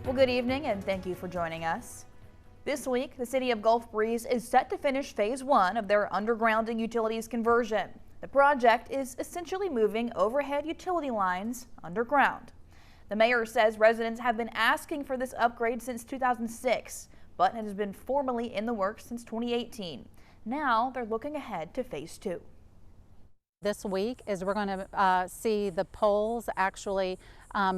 Well, good evening and thank you for joining us. This week, the city of Gulf Breeze is set to finish phase 1 of their undergrounding utilities conversion. The project is essentially moving overhead utility lines underground. The mayor says residents have been asking for this upgrade since 2006, but it has been formally in the works since 2018. Now they're looking ahead to phase 2. This week is we're going to see the poles actually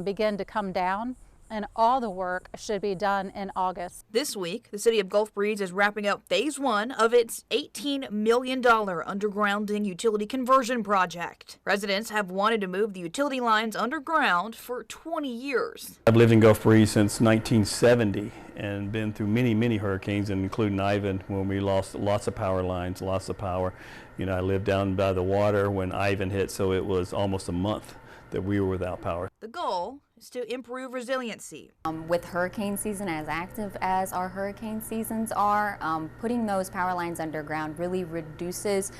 begin to come down, and all the work should be done in August. This week, the city of Gulf Breeze is wrapping up phase 1 of its $18 million undergrounding utility conversion project. Residents have wanted to move the utility lines underground for 20 years. I've lived in Gulf Breeze since 1970 and been through many hurricanes, including Ivan, when we lost lots of power lines, lots of power. You know, I lived down by the water when Ivan hit, so it was almost a month that we were without power. The goal is to improve resiliency. With hurricane season as active as our hurricane seasons are, putting those power lines underground really reduces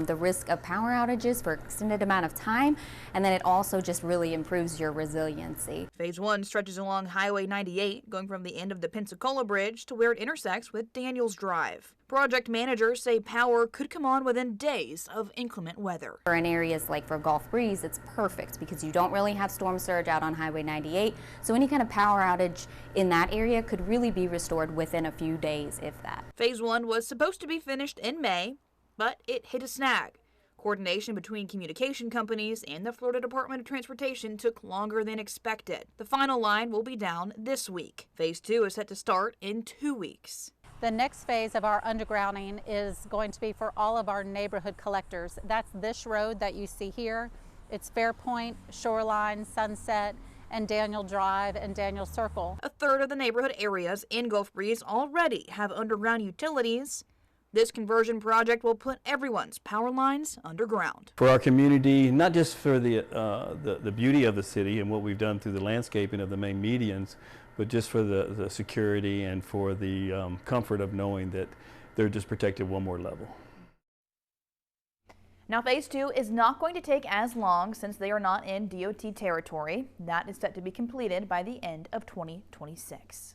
the risk of power outages for an extended amount of time, and then it also just really improves your resiliency. Phase 1 stretches along Highway 98, going from the end of the Pensacola Bridge to where it intersects with Daniels Drive. Project managers say power could come on within days of inclement weather. In areas like for Gulf Breeze, it's perfect because you don't really have storm surge out on Highway 98, so any kind of power outage in that area could really be restored within a few days, if that. Phase 1 was supposed to be finished in May, but it hit a snag. Coordination between communication companies and the Florida Department of Transportation took longer than expected. The final line will be down this week. Phase 2 is set to start in 2 weeks. The next phase of our undergrounding is going to be for all of our neighborhood collectors. That's this road that you see here. It's Fairpoint, Shoreline, Sunset, and Daniel Drive and Daniel Circle. A third of the neighborhood areas in Gulf Breeze already have underground utilities. This conversion project will put everyone's power lines underground. For our community, not just for the beauty of the city and what we've done through the landscaping of the main medians, but just for the security and for the comfort of knowing that they're just protected one more level. Now, phase 2 is not going to take as long since they are not in DOT territory. That is set to be completed by the end of 2026.